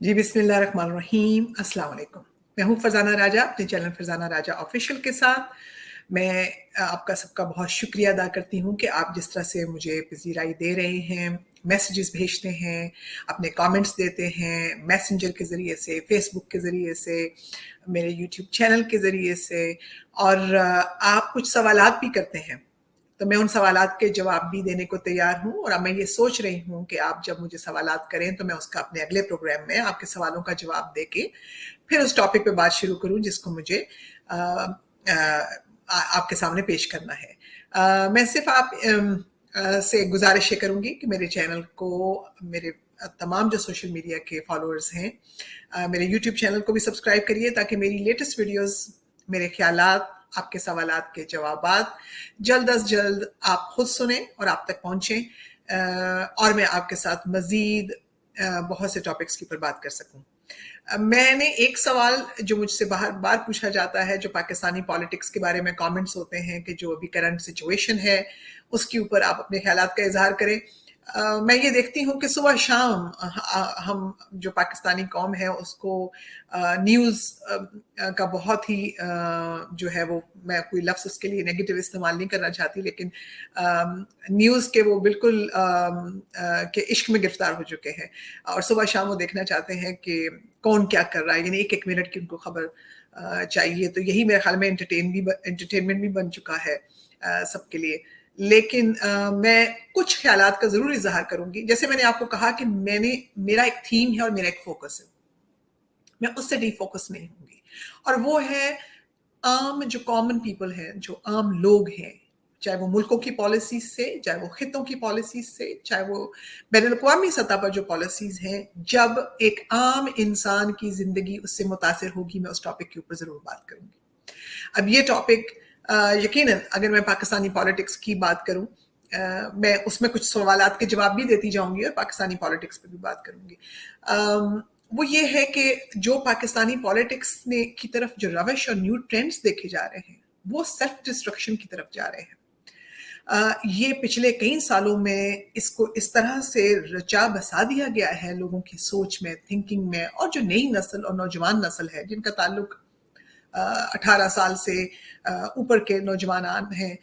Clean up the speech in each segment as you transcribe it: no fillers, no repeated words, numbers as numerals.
जी, बिस्मिल्लाहिर्रहमानिर्रहीम। अस्सलाम वालेकुम। मैं हूँ फरजाना राजा, अपने चैनल फरजाना राजा ऑफिशियल के साथ। मैं आपका सबका बहुत शुक्रिया अदा करती हूँ कि आप जिस तरह से मुझे पज़ीराई दे रहे हैं, मैसेजेस भेजते हैं, अपने कमेंट्स देते हैं, मैसेंजर के ज़रिए से, फेसबुक के ज़रिए से, मेरे यूट्यूब चैनल के ज़रिए से, और आप कुछ सवालात भी करते हैं। तो मैं उन सवालात के जवाब भी देने को तैयार हूँ, और अब मैं ये सोच रही हूँ कि आप जब मुझे सवालात करें तो मैं उसका अपने अगले प्रोग्राम में आपके सवालों का जवाब देके फिर उस टॉपिक पे बात शुरू करूँ जिसको मुझे आ, आ, आपके सामने पेश करना है। मैं सिर्फ आप से गुजारिश ये करूँगी कि मेरे चैनल को, मेरे तमाम जो सोशल मीडिया के फॉलोअर्स हैं, मेरे यूट्यूब चैनल को भी सब्सक्राइब करिए ताकि मेरी लेटेस्ट वीडियोस, मेरे ख्यालात, आपके सवालात के जवाबात जल्द अज जल्द आप खुद सुने और आप तक पहुंचें, और मैं आपके साथ मजीद बहुत से टॉपिक्स के ऊपर बात कर सकूं। मैंने एक सवाल जो मुझसे बार बार पूछा जाता है, जो पाकिस्तानी पॉलिटिक्स के बारे में कमेंट्स होते हैं कि जो अभी करंट सिचुएशन है उसके ऊपर आप अपने ख्यालात का इजहार करें। मैं ये देखती हूँ कि सुबह शाम हम जो पाकिस्तानी कौम है उसको न्यूज़ का बहुत ही जो है वो, मैं कोई लफ्ज़ उसके लिए नेगेटिव इस्तेमाल नहीं करना चाहती, लेकिन न्यूज़ के वो बिल्कुल के इश्क में गिरफ्तार हो चुके हैं, और सुबह शाम वो देखना चाहते हैं कि कौन क्या कर रहा है, यानी एक एक मिनट की उनको खबर चाहिए। तो यही मेरे ख्याल में एंटरटेनमेंट भी बन चुका है सबके लिए। लेकिन मैं कुछ ख्यालात का ज़रूर इज़हार करूँगी। जैसे मैंने आपको कहा कि मेरा एक थीम है और मेरा एक फ़ोकस है। मैं उससे डिफ़ोकस नहीं होंगी, और वो है आम जो कॉमन पीपल हैं, जो आम लोग हैं, चाहे वो मुल्कों की पॉलिसीज़ से, चाहे वो खित्तों की पॉलिसीज़ से, चाहे वो बैनुल-अक़वामी सतह पर जो पॉलिसीज़ हैं, जब एक आम इंसान की ज़िंदगी उससे मुतासिर होगी, मैं उस टॉपिक के ऊपर ज़रूर बात करूँगी। अब ये टॉपिक यकीनन अगर मैं पाकिस्तानी पॉलिटिक्स की बात करूं, मैं उसमें कुछ सवालात के जवाब भी देती जाऊंगी और पाकिस्तानी पॉलिटिक्स पे भी बात करूंगी। वो ये है कि जो पाकिस्तानी पॉलिटिक्स में की तरफ जो रवश और न्यू ट्रेंड्स देखे जा रहे हैं, वो सेल्फ डिस्ट्रक्शन की तरफ जा रहे हैं। ये पिछले कई सालों में इसको इस तरह से रचा बसा दिया गया है लोगों की सोच में, थिंकिंग में, और जो नई नस्ल और नौजवान नस्ल है जिनका ताल्लुक 18 साल से ऊपर के नौजवान हैं,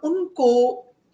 उनको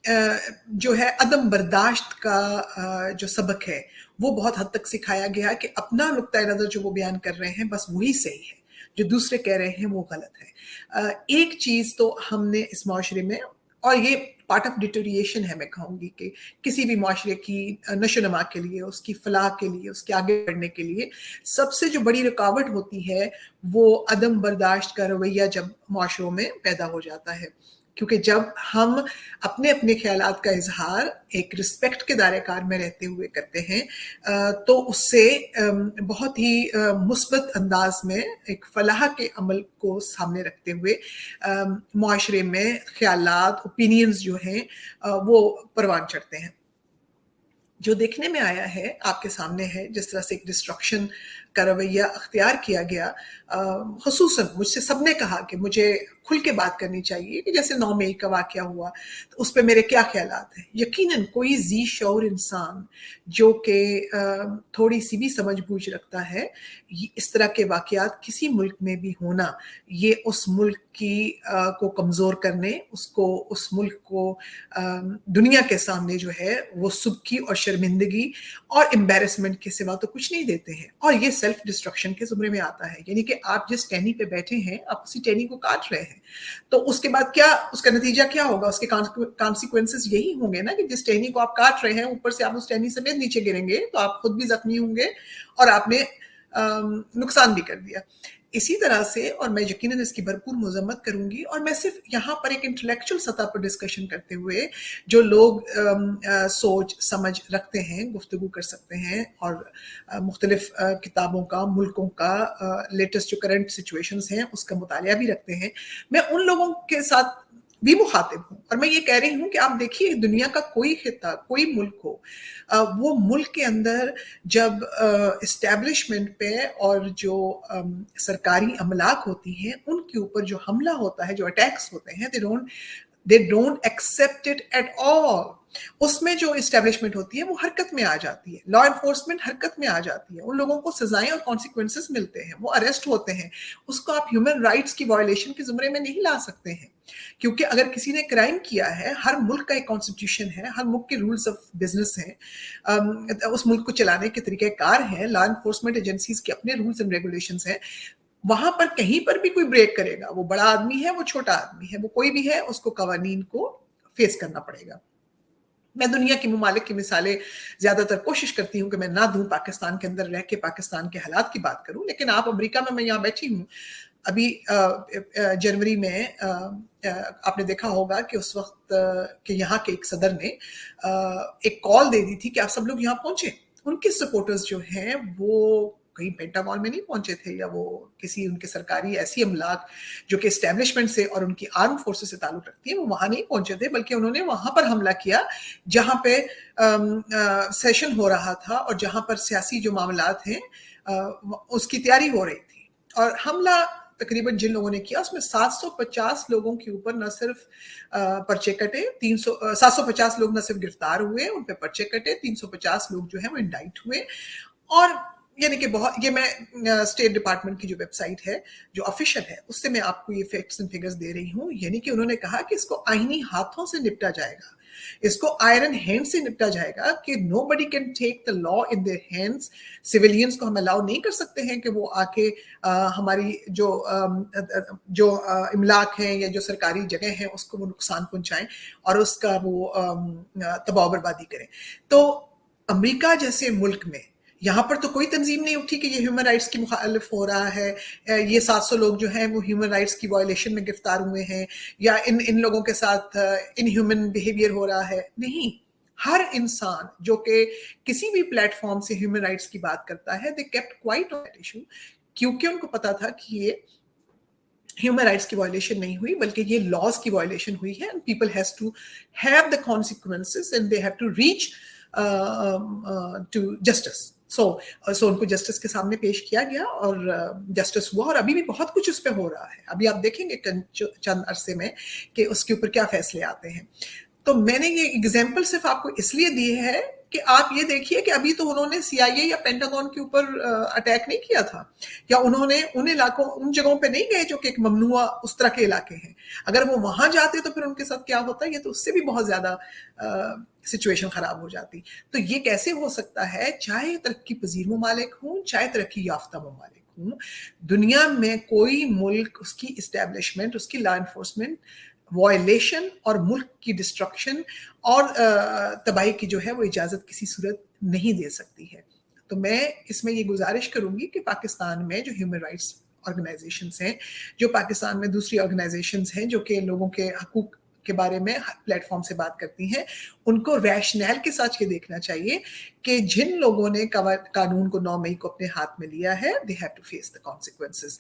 जो है अदम बर्दाश्त का जो सबक है वो बहुत हद तक सिखाया गया कि अपना नुक्ता नज़र जो वो बयान कर रहे हैं बस वही सही है, जो दूसरे कह रहे हैं वो गलत है। एक चीज़ तो हमने इस माशरे में, और ये पार्ट ऑफ डिटोरिएशन है, मैं कहूँगी कि किसी भी माशरे की नशोनमा के लिए, उसकी फलाह के लिए, उसके आगे बढ़ने के लिए सबसे जो बड़ी रुकावट होती है वो अदम बर्दाश्त का रवैया जब माशरों में पैदा हो जाता है। क्योंकि जब हम अपने अपने ख्यालात का इजहार एक रिस्पेक्ट के दायरे कार में रहते हुए करते हैं, तो उससे बहुत ही मुस्बत अंदाज में एक फलाह के अमल को सामने रखते हुए माशरे में ख्यालात, ओपिनियंस जो हैं वो परवान चढ़ते हैं। जो देखने में आया है आपके सामने है, जिस तरह से एक डिस्ट्रक्शन का रवैया अख्तियार किया गया, ख़ुसूसन मुझसे सबने कहा कि मुझे खुल के बात करनी चाहिए कि जैसे 9 मई का वाक़या हुआ तो उस पे मेरे क्या ख़्यालात हैं। यकीनन कोई ज़ी शऊर इंसान जो कि थोड़ी सी भी समझ-बूझ रखता है, इस तरह के वाक़यात किसी मुल्क में भी होना, ये उस मुल्क की को कमज़ोर करने, उसको, उस मुल्क को दुनिया के सामने जो है वो सुबकी और शर्मिंदगी और एम्बैरेसमेंट के सिवा तो कुछ नहीं देते हैं, और ये सेल्फ डिस्ट्रक्शन के ज़ुमरे में आता है। यानी कि आप जिस टहनी पे बैठे हैं, आप उसी टहनी को काट रहे हैं, तो उसके बाद क्या, उसका नतीजा क्या होगा, उसके कॉन्सिक्वेंसेस यही होंगे ना कि जिस टहनी को आप काट रहे हैं, ऊपर से आप उस टहनी समेत नीचे गिरेंगे, तो आप खुद भी जख्मी होंगे और आपने नुकसान भी कर दिया। इसी तरह से, और मैं यकीनन इसकी भरपूर मज़म्मत करूंगी, और मैं सिर्फ यहाँ पर एक इंटेलेक्चुअल सतह पर डिस्कशन करते हुए जो लोग सोच समझ रखते हैं गुफ्तगू कर सकते हैं, और मुख्तलिफ किताबों का, मुल्कों का लेटेस्ट जो करंट सिचुएशंस हैं उसका मुतालिया भी रखते हैं, मैं उन लोगों के साथ भी मुखातिब हूँ। और मैं ये कह रही हूँ कि आप देखिए, दुनिया का कोई खिता, कोई मुल्क हो, वो मुल्क के अंदर जब इस्टेब्लिशमेंट पे और जो सरकारी अमलाक होती हैं उनके ऊपर जो हमला होता है, जो अटैक्स होते हैं, they don't accept it at all. اس میں جو اسٹیبلشمنٹ ہوتی ہے وہ حرکت میں آ جاتی ہے, لا انفورسمنٹ حرکت میں آ جاتی ہے, ان لوگوں کو سزائیں اور کانسیکوینسز ملتے ہیں, وہ اریسٹ ہوتے ہیں. اس کو آپ ہیومن رائٹس کی وائلیشن کے زمرے میں نہیں لا سکتے ہیں, کیونکہ اگر کسی نے کرائم کیا ہے, ہر ملک کا ایک کانسٹیٹیوشن ہے, ہر ملک کے رولز آف بزنس ہیں, اس ملک کو چلانے کے طریقہ کار ہیں, لا انفورسمنٹ ایجنسیز کے اپنے رولز اینڈ ریگولیشنز ہیں. وہاں پر کہیں پر بھی کوئی بریک کرے گا, وہ بڑا آدمی ہے, وہ چھوٹا آدمی ہے, وہ کوئی بھی ہے, اس کو قوانین کو فیس کرنا پڑے گا. میں دنیا کے ممالک کی مثالیں زیادہ تر کوشش کرتی ہوں کہ میں نہ دوں, پاکستان کے اندر رہ کے پاکستان کے حالات کی بات کروں, لیکن آپ امریکہ میں یہاں بیٹھی ہوں, ابھی جنوری میں آپ نے دیکھا ہوگا کہ اس وقت کہ یہاں کے ایک صدر نے ایک کال دے دی تھی کہ آپ سب لوگ یہاں پہنچے. ان کے سپورٹرز جو ہیں وہ کہیں پینٹاگون میں نہیں پہنچے تھے, یا وہ کسی ان کے سرکاری ایسی املاک جو کہ اسٹیبلشمنٹ سے اور ان کی آرم فورسز سے تعلق رکھتی ہیں, وہ وہاں نہیں پہنچے تھے, بلکہ انہوں نے وہاں پر حملہ کیا جہاں پہ سیشن ہو رہا تھا اور جہاں پر سیاسی جو معاملات ہیں اس کی تیاری ہو رہی تھی. اور حملہ تقریباً جن لوگوں نے کیا اس میں 750 لوگوں کے اوپر نہ صرف پرچے کٹے, 750 لوگ نہ صرف گرفتار ہوئے, ان پہ پرچے کٹے, 350 لوگ جو ہیں وہ انڈائٹ ہوئے. اور یعنی کہ بہت, یہ میں اسٹیٹ ڈپارٹمنٹ کی جو ویب سائٹ ہے جو آفیشیل ہے اس سے میں آپ کو یہ فیکٹس اینڈ فگرز دے رہی ہوں. یعنی کہ انہوں نے کہا کہ اس کو آئینی ہاتھوں سے نپٹا جائے گا, اس کو آئرن ہینڈ سے نپٹا جائے گا, کہ nobody can take the law in their hands. Civilians کو ہم الاؤ نہیں کر سکتے ہیں کہ وہ آ کے ہماری جو املاک ہیں یا جو سرکاری جگہ ہیں اس کو وہ نقصان پہنچائیں اور اس کا وہ تباہ و بربادی کریں. تو امریکہ جیسے ملک میں یہاں پر تو کوئی تنظیم نہیں اٹھی کہ یہ ہیومن رائٹس کی مخالف ہو رہا ہے, یہ 700 لوگ جو ہیں وہ ہیومن رائٹس کی وائلیشن میں گرفتار ہوئے ہیں, یا ان لوگوں کے ساتھ ان ہیومن بیہیویئر ہو رہا ہے. نہیں, ہر انسان جو کہ کسی بھی پلیٹ فارم سے ہیومن رائٹس کی بات کرتا ہے, they kept quite on that issue, کیونکہ ان کو پتا تھا کہ یہ ہیومن رائٹس کی وائلیشن نہیں ہوئی بلکہ یہ لاز کی وائلیشن ہوئی ہے. And people has to have the consequences and they have to reach to justice. So ان کو جسٹس کے سامنے پیش کیا گیا اور جسٹس ہوا, اور ابھی بھی بہت کچھ اس پہ ہو رہا ہے. ابھی آپ دیکھیں گے چند عرصے میں کہ اس کے اوپر کیا فیصلے آتے ہیں. تو میں نے یہ اگزامپل صرف آپ کو اس لیے دی ہے کہ آپ یہ دیکھیے کہ ابھی تو انہوں نے سی آئی اے یا پینٹاگون کے اوپر اٹیک نہیں کیا تھا, یا انہوں نے ان علاقوں ان جگہوں پہ نہیں گئے جو کہ ایک ممنوع اس طرح کے علاقے ہیں. اگر وہ وہاں جاتے تو پھر ان کے ساتھ کیا ہوتا, یہ تو اس سے بھی بہت زیادہ سچویشن خراب ہو جاتی. تو یہ کیسے ہو سکتا ہے, چاہے ترقی پذیر ممالک ہوں چاہے ترقی یافتہ ممالک ہوں, دنیا میں کوئی ملک اس کی اسٹیبلشمنٹ, اس کی لا انفورسمنٹ وائلیشن اور ملک کی ڈسٹرکشن اور تباہی کی جو ہے وہ اجازت کسی صورت نہیں دے سکتی ہے. تو میں اس میں یہ گزارش کروں گی کہ پاکستان میں جو ہیومن رائٹس آرگنائزیشنز ہیں, جو پاکستان میں دوسری آرگنائزیشنز ہیں جو کہ لوگوں کے حقوق کے بارے میں پلیٹ فارم سے بات کرتی ہیں, ان کو ریشنل کے ساتھ یہ دیکھنا چاہیے کہ جن لوگوں نے قانون کو 9 مئی کو اپنے ہاتھ میں لیا ہے, they have to face the consequences.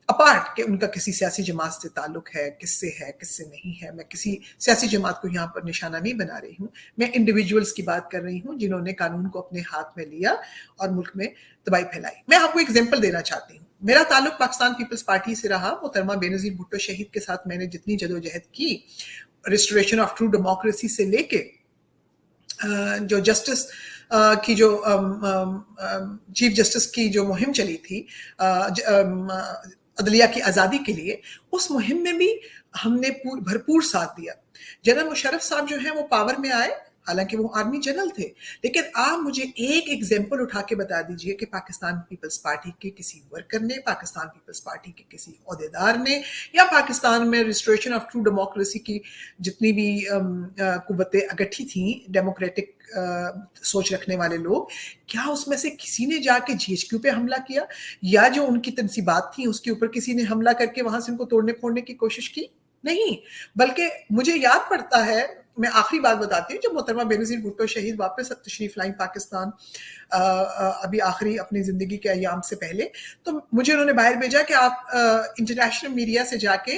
Apart کہ ان کا کسی سیاسی جماعت سے تعلق ہے, کس سے نہیں ہے. میں کسی سیاسی جماعت کو یہاں پر نشانہ نہیں بنا رہی ہوں, میں انڈیویجولز کی بات کر رہی ہوں جنہوں نے قانون کو اپنے ہاتھ میں لیا اور ملک میں تباہی پھیلائی. میں آپ کو ایگزامپل دینا چاہتی ہوں. میرا تعلق پاکستان پیپلز پارٹی سے رہا. محترمہ بینظیر بھٹو شہید کے ساتھ میں نے جتنی جدوجہد کی, ریسٹوریشن آف ٹرو ڈیموکریسی سے لے کے جو جسٹس کی جو چیف جسٹس کی جو مہم چلی تھی عدلیہ کی آزادی کے لیے, اس مہم میں بھی ہم نے بھرپور ساتھ دیا. جنرل مشرف صاحب جو ہیں وہ پاور میں آئے, حالانکہ وہ آرمی جنرل تھے, لیکن آپ مجھے ایک ایگزامپل اٹھا کے بتا دیجئے کہ پاکستان پیپلز پارٹی کے کسی ورکر نے, پاکستان پیپلز پارٹی کے کسی عہدیدار نے, یا پاکستان میں ریسٹوریشن آف ٹرو ڈیموکریسی کی جتنی بھی قوتیں اکٹھی تھیں, ڈیموکریٹک سوچ رکھنے والے لوگ, کیا اس میں سے کسی نے جا کے جی ایچ کیو پہ حملہ کیا, یا جو ان کی تنصیبات تھیں اس کے اوپر کسی نے حملہ کر کے وہاں سے ان کو توڑنے پھوڑنے کی کوشش کی؟ نہیں. بلکہ مجھے یاد پڑتا ہے, میں آخری بات بتاتی ہوں, جب محترمہ بینظیر بھٹو شہید واپس تشریف لائیں پاکستان ابھی آخری اپنی زندگی کے ایام سے پہلے, تو مجھے انہوں نے باہر بھیجا کہ آپ انٹرنیشنل میڈیا سے جا کے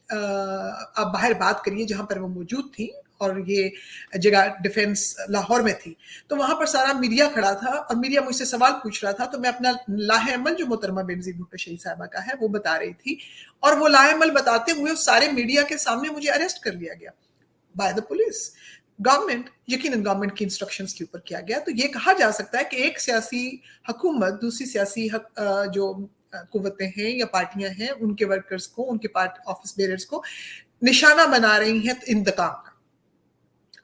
آپ باہر بات کریے جہاں پر وہ موجود تھی, اور یہ جگہ ڈیفینس لاہور میں تھی. تو وہاں پر سارا میڈیا کھڑا تھا اور میڈیا مجھ سے سوال پوچھ رہا تھا, تو میں اپنا لاہ عمل جو محترمہ بینظیر بھٹو شہید صاحبہ کا ہے وہ بتا رہی تھی, اور وہ لاہ عمل بتاتے ہوئے سارے میڈیا کے سامنے مجھے اریسٹ کر لیا گیا بائی دا پولیس. गवर्नमेंट, यकीनन गवर्नमेंट की इंस्ट्रक्शंस के ऊपर किया गया। तो ये कहा जा सकता है कि एक सियासी हुकूमत दूसरी सियासी जो कुव्वतें हैं या पार्टियां हैं, उनके वर्कर्स को, उनके पार्ट ऑफिस बेरर्स को निशाना बना रही हैं इंतकाम का।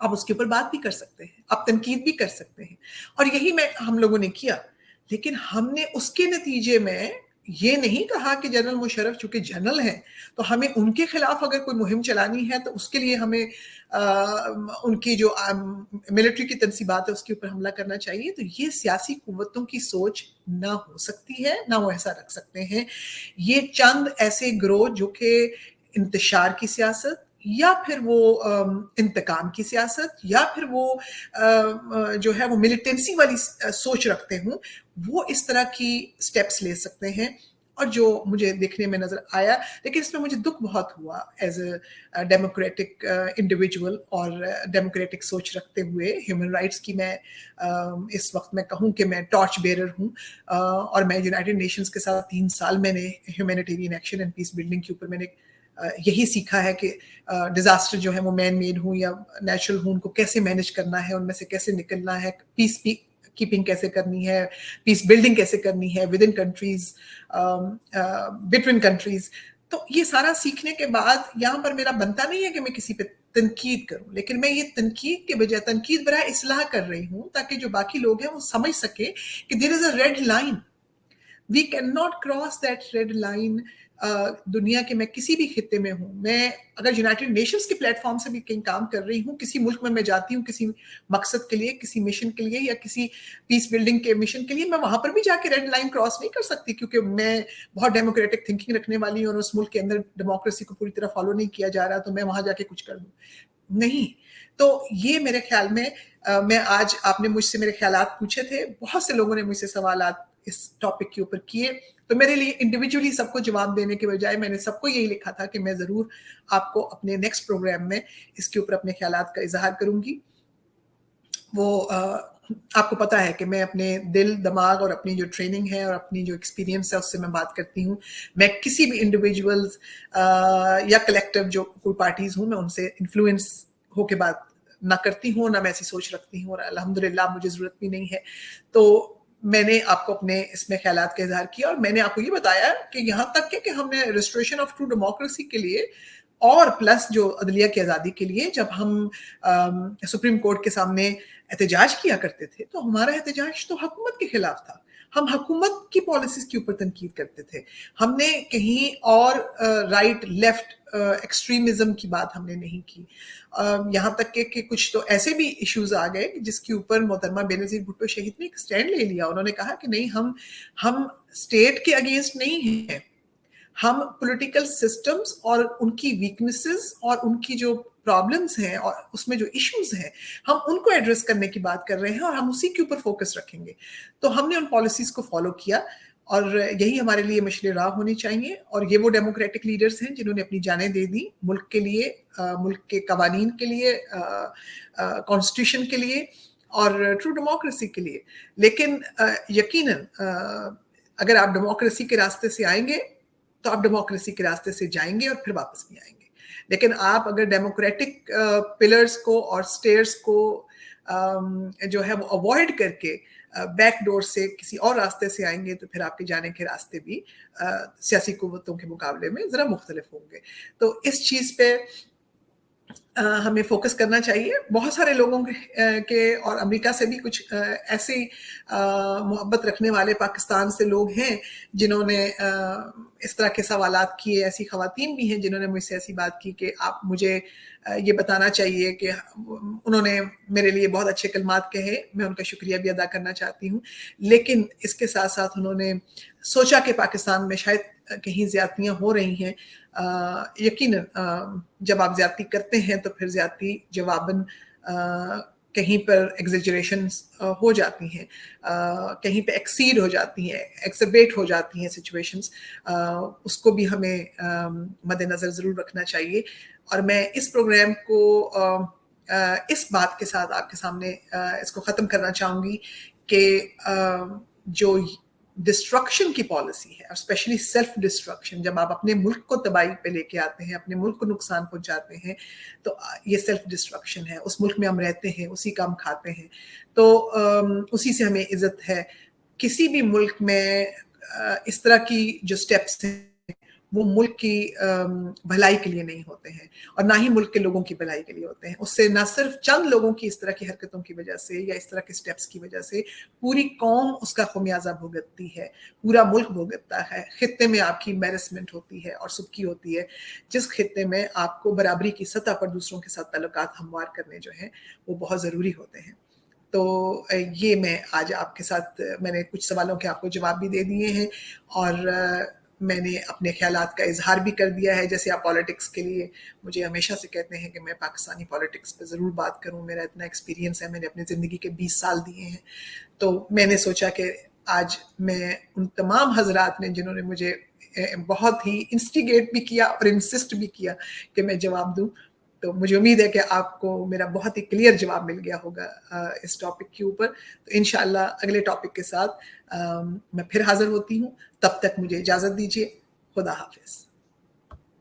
आप उसके ऊपर बात भी कर सकते हैं, आप तनकीद भी कर सकते हैं, और यही हम लोगों ने किया। लेकिन हमने उसके नतीजे में ये नहीं कहा कि जनरल मुशर्रफ चूंकि जनरल हैं तो हमें उनके खिलाफ अगर कोई मुहिम चलानी है तो उसके लिए हमें उनकी जो मिलिट्री की तनसीबात है उसके ऊपर हमला करना चाहिए। तो ये सियासी कुव्वतों की सोच ना हो सकती है, ना वो ऐसा रख सकते हैं। ये चंद ऐसे ग्रोह जो कि इंतशार की सियासत, या फिर वो इंतकाम की सियासत, या फिर वो जो है वो मिलिटेंसी वाली सोच रखते हूँ, वो इस तरह की स्टेप्स ले सकते हैं। और जो मुझे देखने में नजर आया, लेकिन इसमें मुझे दुख बहुत हुआ एज अ डेमोक्रेटिक इंडिविजुअल और डेमोक्रेटिक सोच रखते हुए। ह्यूमन राइट्स की मैं इस वक्त मैं कहूँ कि मैं टॉर्च बेरर हूँ, और मैं यूनाइटेड नेशंस के साथ 3 साल मैंने humanitarian action and peace building के ऊपर मैंने यही सीखा है कि डिजास्टर जो है वो मैन मेड हो या नेचुरल हो, उनको कैसे मैनेज करना है, उनमें से कैसे निकलना है, पीस कीपिंग कैसे करनी है, पीस बिल्डिंग कैसे करनी है with in countries, between countries. तो ये सारा सीखने के बाद यहाँ पर मेरा बनता नहीं है कि मैं किसी पे तनकीद करूं, लेकिन मैं ये तनकीद के बजाय तनकीद बराए इस्लाह कर रही हूँ, ताकि जो बाकी लोग हैं वो समझ सके कि there is a red line, we can not cross that red line. दुनिया के मैं किसी भी खित्ते में हूँ, मैं अगर यूनाइटेड नेशंस के प्लेटफॉर्म से भी कहीं काम कर रही हूँ, किसी मुल्क में मैं जाती हूँ किसी मकसद के लिए, किसी मिशन के लिए, या किसी पीस बिल्डिंग के मिशन के लिए, मैं वहां पर भी जाके रेड लाइन क्रॉस नहीं कर सकती, क्योंकि मैं बहुत डेमोक्रेटिक थिंकिंग रखने वाली हूँ और उस मुल्क के अंदर डेमोक्रेसी को पूरी तरह फॉलो नहीं किया जा रहा, तो मैं वहां जाके कुछ कर दूँ नहीं। तो ये मेरे ख्याल में मैं आज, आपने मुझसे मेरे ख्यालात पूछे थे, बहुत से लोगों ने मुझसे सवालात इस टॉपिक के ऊपर किए, तो मेरे लिए इंडिविजुअली सबको जवाब देने के बजाय मैंने सबको यही लिखा था कि मैं जरूर आपको अपने नेक्स्ट प्रोग्राम में इसके ऊपर अपने ख्यालात का इजहार करूंगी। वो आपको पता है कि मैं अपने दिल, दिमाग और अपनी जो ट्रेनिंग है और अपनी जो एक्सपीरियंस है उससे मैं बात करती हूँ। मैं किसी भी इंडिविजुअल्स या कलेक्टिव जो कोई पार्टीज हूँ, मैं उनसे इन्फ्लुएंस होके बात ना करती हूँ, ना मैं ऐसी सोच रखती हूँ, और अल्हम्दुलिल्लाह मुझे जरूरत भी नहीं है। तो मैंने आपको अपने इसमें ख्यालात का इजहार किया, और मैंने आपको ये बताया कि यहाँ तक कि हमने रिस्टोरेशन ऑफ ट्रू डेमोक्रेसी के लिए और प्लस जो अदलिया की आज़ादी के लिए जब हम सुप्रीम कोर्ट के सामने एहतजाज किया करते थे, तो हमारा एहतजाज तो हुकूमत के खिलाफ था। हम हुकूमत की पॉलिसीज के ऊपर तनकीद करते थे। हमने कहीं और राइट लेफ्ट एक्सट्रीमिज्म की बात हमने नहीं की। यहाँ तक कि कुछ तो ऐसे भी इश्यूज आ गए जिसके ऊपर मोहतरमा बेनज़ीर भुट्टो शहीद ने एक स्टैंड ले लिया। उन्होंने कहा कि नहीं, हम स्टेट के अगेंस्ट नहीं हैं, हम पॉलिटिकल सिस्टम्स और उनकी वीकनेसेस और उनकी जो प्रॉब्लम्स हैं और उसमें जो इश्यूज हैं, हम उनको एड्रेस करने की बात कर रहे हैं, और हम उसी के ऊपर फोकस रखेंगे। तो हमने उन पॉलिसीज को फॉलो किया, और यही हमारे लिए मशले राह होनी चाहिए। और ये वो डेमोक्रेटिक लीडर्स हैं जिन्होंने अपनी जानें दे दी मुल्क के लिए, मुल्क के कवानीन के लिए, कॉन्स्टिट्यूशन के लिए और ट्रू डेमोक्रेसी के लिए। लेकिन यकीनन अगर आप डेमोक्रेसी के रास्ते से आएंगे तो आप डेमोक्रेसी के रास्ते से जाएंगे और फिर वापस भी आएंगे। लेकिन आप अगर डेमोक्रेटिक पिलर्स को और स्टेयर्स को जो है वो अवॉइड करके बैक डोर से किसी और रास्ते से आएंगे, तो फिर आपके जाने के रास्ते भी सियासी कुव्वतों के मुकाबले में जरा मुख्तलिफ होंगे। तो इस चीज पे हमें फोकस करना चाहिए। बहुत सारे लोगों के और अमेरिका से भी कुछ ऐसे मोहब्बत रखने वाले पाकिस्तान से लोग हैं जिन्होंने इस तरह के सवालात किए। ऐसी खवातीन भी हैं जिन्होंने मुझसे ऐसी बात की कि आप मुझे ये बताना चाहिए कि उन्होंने मेरे लिए बहुत अच्छे कलमात कहे, मैं उनका शुक्रिया भी अदा करना चाहती हूँ। लेकिन इसके साथ साथ उन्होंने सोचा कि पाकिस्तान में शायद कहीं ज्यादतियाँ हो रही हैं। यकीनन जब आप ज्यादती करते हैं तो फिर ज्यादती जवाबन कहीं पर एग्जेजरेशन हो जाती हैं, कहीं पे एक्सीड हो जाती हैं, एक्सरबेट हो जाती हैं सिचुएशंस। उसको भी हमें मद्देनजर जरूर रखना चाहिए। और मैं इस प्रोग्राम को इस बात के साथ आपके सामने इसको ख़त्म करना चाहूँगी कि जो डिस्ट्रक्शन की पॉलिसी है, और स्पेशली सेल्फ डिस्ट्रक्शन, जब आप अपने मुल्क को तबाही पे लेके आते हैं, अपने मुल्क को नुकसान पहुंचाते हैं, तो ये सेल्फ डिस्ट्रक्शन है। उस मुल्क में हम रहते हैं, उसी का हम खाते हैं, तो उसी से हमें इज्जत है। किसी भी मुल्क में इस तरह की जो स्टेप्स हैं वो मुल्क की भलाई के लिए नहीं होते हैं, और ना ही मुल्क के लोगों की भलाई के लिए होते हैं। उससे ना सिर्फ चंद लोगों की इस तरह की हरकतों की वजह से या इस तरह के स्टेप्स की वजह से पूरी कौम उसका खमियाजा भुगतती है, पूरा मुल्क भुगतता है। खित्ते में आपकी एम्बेरसमेंट होती है और सबकी होती है, जिस खित्ते में आपको बराबरी की सतह पर दूसरों के साथ ताल्लुकात हमवार करने जो हैं वो बहुत ज़रूरी होते हैं। तो ये मैं आज आपके साथ, मैंने कुछ सवालों के आपको जवाब भी दे दिए हैं, और मैंने अपने ख्यालात का इजहार भी कर दिया है। जैसे आप पॉलिटिक्स के लिए मुझे हमेशा से कहते हैं कि मैं पाकिस्तानी पॉलिटिक्स पे ज़रूर बात करूं, मेरा इतना एक्सपीरियंस है, मैंने अपनी ज़िंदगी के 20 साल दिए हैं। तो मैंने सोचा कि आज मैं उन तमाम हजरात ने जिन्होंने मुझे बहुत ही इंस्टिगेट भी किया और इंसिस्ट भी किया कि मैं जवाब दूं, तो मुझे उम्मीद है कि आपको मेरा बहुत ही क्लियर जवाब मिल गया होगा इस टॉपिक के ऊपर। तो इंशाल्लाह अगले टॉपिक के साथ मैं फिर हाजिर होती हूँ। तब तक मुझे इजाज़त दीजिए। खुदा हाफिज़।